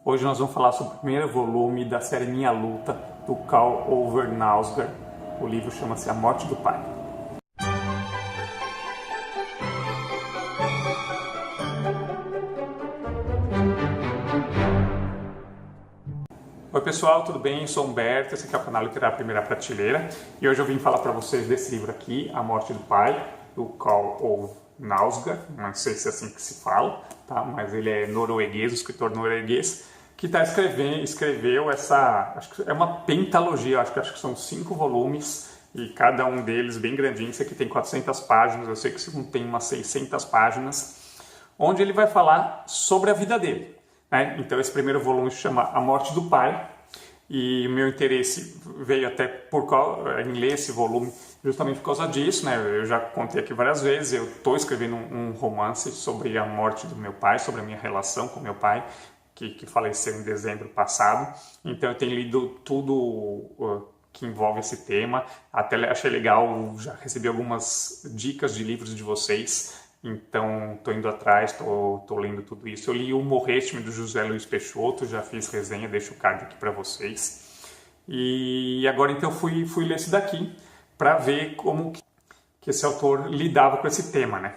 Hoje nós vamos falar sobre o primeiro volume da série Minha Luta, do Karl Ove Knausgaard. O livro chama-se A Morte do Pai. Oi pessoal, tudo bem? Eu sou Humberto, esse aqui é o canal Literário Primeira Prateleira e hoje eu vim falar para vocês desse livro aqui, A Morte do Pai, do Karl Ove Knausgaard, não sei se é assim que se fala, tá? Mas ele é norueguês, um escritor norueguês, que escreveu essa, acho que é uma pentalogia, acho que são 5 volumes e cada um deles bem grandinho. Esse aqui tem 400 páginas, eu sei que esse segundo tem umas 600 páginas, onde ele vai falar sobre a vida dele, né? Então esse primeiro volume se chama A Morte do Pai e o meu interesse veio até em ler esse volume justamente por causa disso, né? Eu já contei aqui várias vezes, eu estou escrevendo um romance sobre a morte do meu pai, sobre a minha relação com meu pai, que faleceu em dezembro passado. Então eu tenho lido tudo que envolve esse tema, até achei legal, já recebi algumas dicas de livros de vocês, então estou indo atrás, estou lendo tudo isso. Eu li o Morreste do José Luiz Peixoto, já fiz resenha, deixo o card aqui para vocês. E agora então fui ler esse daqui para ver como que esse autor lidava com esse tema, né?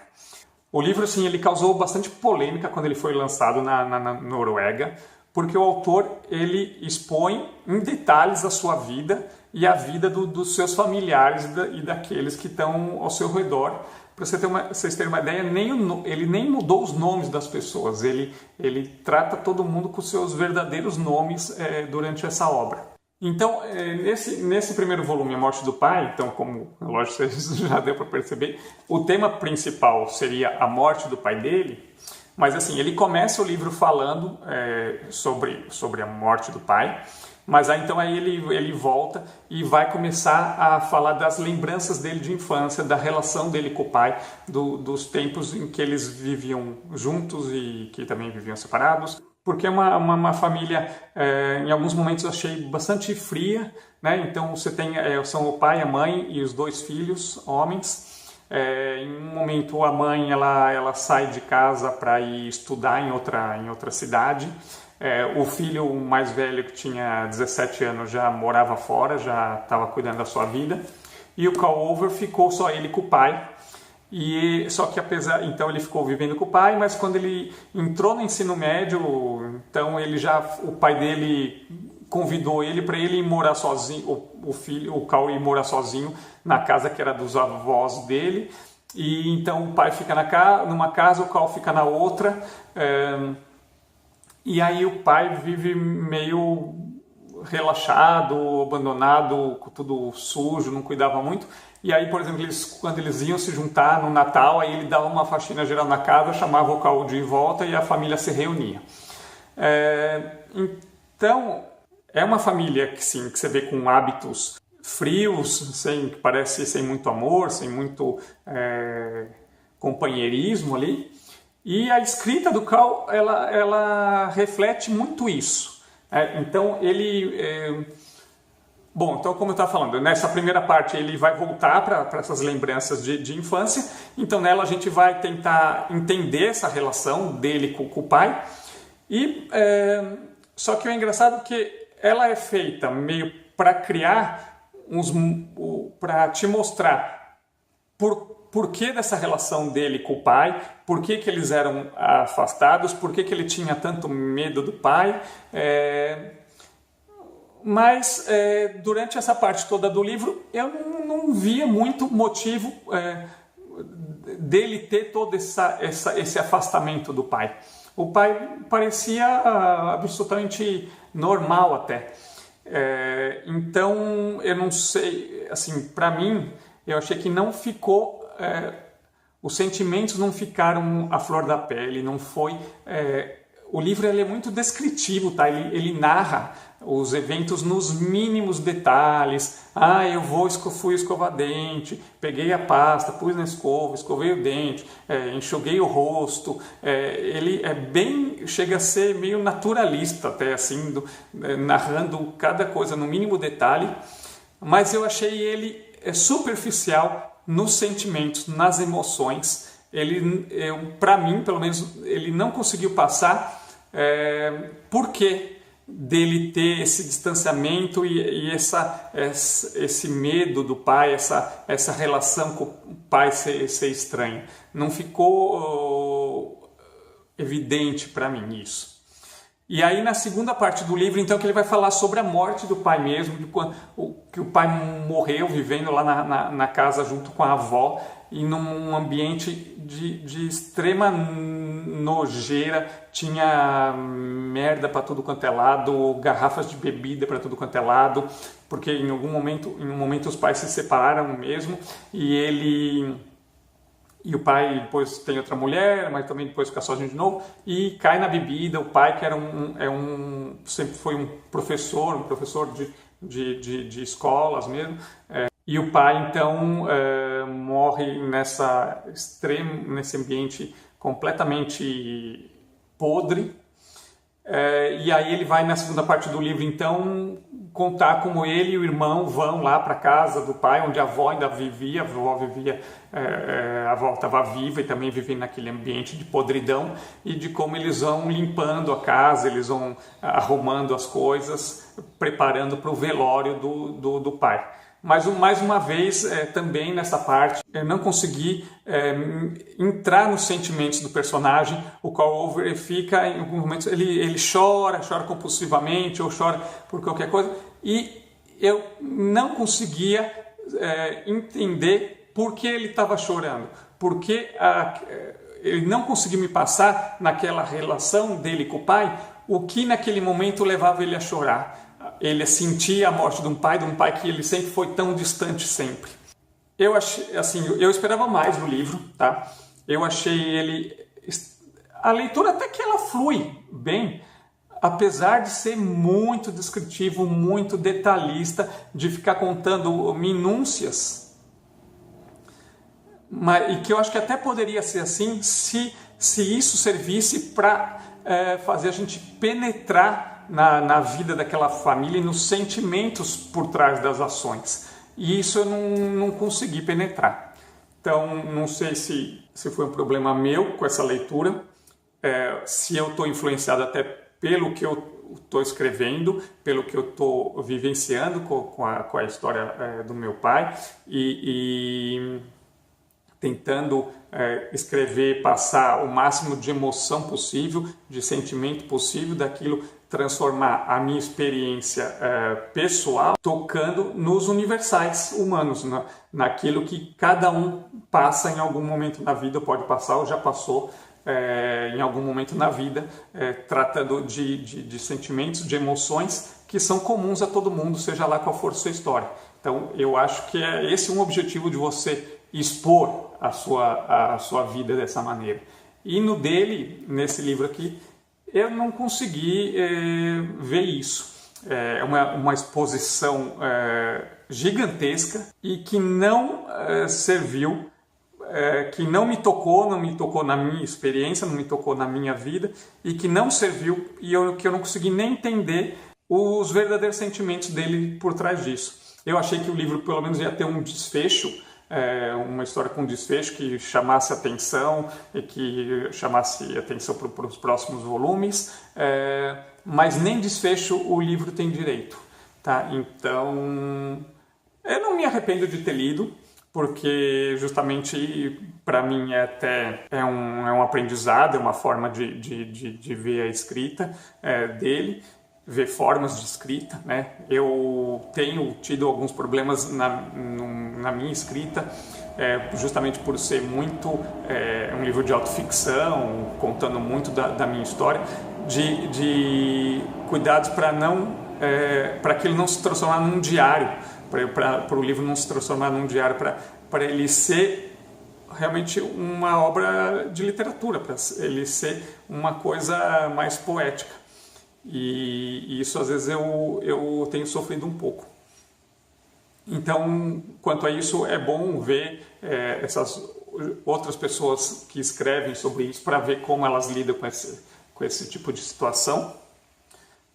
O livro, assim, ele causou bastante polêmica quando ele foi lançado na Noruega, porque o autor ele expõe em detalhes a sua vida e a vida dos seus familiares e daqueles que estão ao seu redor. Para vocês terem uma ideia, ele nem mudou os nomes das pessoas, ele trata todo mundo com seus verdadeiros nomes durante essa obra. Então, nesse primeiro volume, A Morte do Pai, então, como lógico vocês já deu para perceber, o tema principal seria a morte do pai dele, mas assim, ele começa o livro falando sobre a morte do pai, mas aí ele volta e vai começar a falar das lembranças dele de infância, da relação dele com o pai, dos tempos em que eles viviam juntos e que também viviam separados. Porque é uma família, em alguns momentos eu achei bastante fria, né? Então você tem, são o pai, a mãe e os 2 filhos, homens. Em um momento a mãe ela sai de casa para ir estudar em outra cidade. O filho mais velho, que tinha 17 anos, já morava fora, já estava cuidando da sua vida. E o Karl Ove ficou só ele com o pai. Só que então ele ficou vivendo com o pai, mas quando ele entrou no ensino médio, então o pai dele convidou ele para ele ir morar sozinho, o Karl ir morar sozinho na casa que era dos avós dele. E então o pai fica numa casa, o Karl fica na outra. E aí o pai vive meio relaxado, abandonado, com tudo sujo, não cuidava muito. E aí, por exemplo, quando eles iam se juntar no Natal, aí ele dava uma faxina geral na casa, chamava o Karl de volta e a família se reunia. Então, é uma família que você vê com hábitos frios, que parece sem muito amor, sem muito companheirismo ali. E a escrita do Karl, ela reflete muito isso. Então, então como eu estava falando, nessa primeira parte ele vai voltar para essas lembranças de infância, então nela a gente vai tentar entender essa relação dele com o pai, só que o engraçado é que ela é feita meio para criar para te mostrar por que dessa relação dele com o pai, por que eles eram afastados, por que ele tinha tanto medo do pai. Mas durante essa parte toda do livro eu não via muito motivo dele ter todo esse afastamento do pai. O pai parecia absolutamente normal até. Então eu não sei, assim, para mim eu achei que não ficou, os sentimentos não ficaram à flor da pele, não foi. O livro ele é muito descritivo, tá? Ele narra os eventos nos mínimos detalhes. Eu fui escovar dente, peguei a pasta, pus na escova, escovei o dente, enxuguei o rosto. Ele chega a ser meio naturalista até, assim, narrando cada coisa no mínimo detalhe, mas eu achei ele superficial nos sentimentos, nas emoções. Para mim, pelo menos, ele não conseguiu passar por que dele ter esse distanciamento e esse medo do pai, essa relação com o pai ser estranha. Não ficou evidente para mim isso. E aí na segunda parte do livro, então, que ele vai falar sobre a morte do pai mesmo, que o pai morreu vivendo lá na casa junto com a avó, e num ambiente de extrema nojeira, tinha merda para tudo quanto é lado, garrafas de bebida para tudo quanto é lado, porque em um momento os pais se separaram mesmo, e o pai depois tem outra mulher, mas também depois fica sozinho de novo, e cai na bebida. O pai, que sempre foi um professor de escolas mesmo, e o pai então morre nesse ambiente completamente podre. E aí ele vai na segunda parte do livro então contar como ele e o irmão vão lá para casa do pai, onde a avó ainda vivia, a avó estava viva e também vivia naquele ambiente de podridão, e de como eles vão limpando a casa, eles vão arrumando as coisas, preparando para o velório do pai. Mas mais uma vez, também nessa parte, eu não consegui entrar nos sentimentos do personagem. O Carl Over fica, em alguns momentos, ele chora compulsivamente, ou chora por qualquer coisa, e eu não conseguia entender por que ele estava chorando, porque ele não conseguia me passar naquela relação dele com o pai, o que naquele momento levava ele a chorar. Ele sentia a morte de um pai que ele sempre foi tão distante sempre. Eu achei, assim, eu esperava mais do livro, tá? Eu achei a leitura até que ela flui bem, apesar de ser muito descritivo, muito detalhista, de ficar contando minúcias, e que eu acho que até poderia ser assim se isso servisse para fazer a gente penetrar na vida daquela família e nos sentimentos por trás das ações. E isso eu não consegui penetrar. Então, não sei se foi um problema meu com essa leitura, se eu estou influenciado até pelo que eu estou escrevendo, pelo que eu estou vivenciando com a história do meu pai, e tentando escrever, passar o máximo de emoção possível, de sentimento possível daquilo, transformar a minha experiência pessoal tocando nos universais humanos, naquilo que cada um passa em algum momento na vida, pode passar ou já passou em algum momento na vida, tratando de sentimentos, de emoções que são comuns a todo mundo, seja lá qual for a sua história. Então, eu acho que esse é um objetivo de você expor a sua vida dessa maneira. E nesse livro aqui, eu não consegui ver isso. É uma exposição gigantesca e que não serviu, que não me tocou na minha experiência, não me tocou na minha vida, e que não serviu, que eu não consegui nem entender os verdadeiros sentimentos dele por trás disso. Eu achei que o livro pelo menos ia ter um desfecho, uma história com desfecho que chamasse atenção e que chamasse atenção para os próximos volumes, mas nem desfecho o livro tem direito, tá? Então, eu não me arrependo de ter lido, porque justamente para mim é um aprendizado, é uma forma de ver a escrita dele, ver formas de escrita, né? Eu tenho tido alguns problemas na minha escrita, justamente por ser muito um livro de autoficção, contando muito da minha história, de cuidados para aquilo não se transformar num diário, para o livro não se transformar num diário, para ele ser realmente uma obra de literatura, para ele ser uma coisa mais poética. E isso às vezes eu tenho sofrido um pouco. Então, quanto a isso, é bom ver essas outras pessoas que escrevem sobre isso, para ver como elas lidam com esse tipo de situação.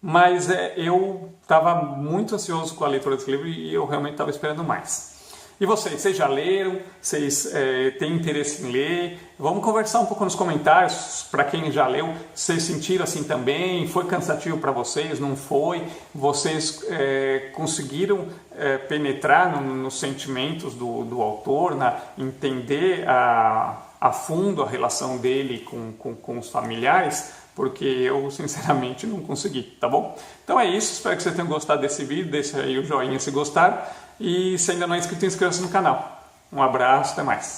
Mas eu estava muito ansioso com a leitura desse livro e eu realmente estava esperando mais. E vocês já leram? Vocês têm interesse em ler? Vamos conversar um pouco nos comentários, para quem já leu, vocês sentiram assim também? Foi cansativo para vocês? Não foi? Vocês conseguiram penetrar nos sentimentos do autor, entender a fundo a relação dele com os familiares? Porque eu sinceramente não consegui, tá bom? Então é isso, espero que vocês tenham gostado desse vídeo, deixa aí o joinha se gostaram, e se ainda não é inscrito, inscreva-se no canal. Um abraço, até mais!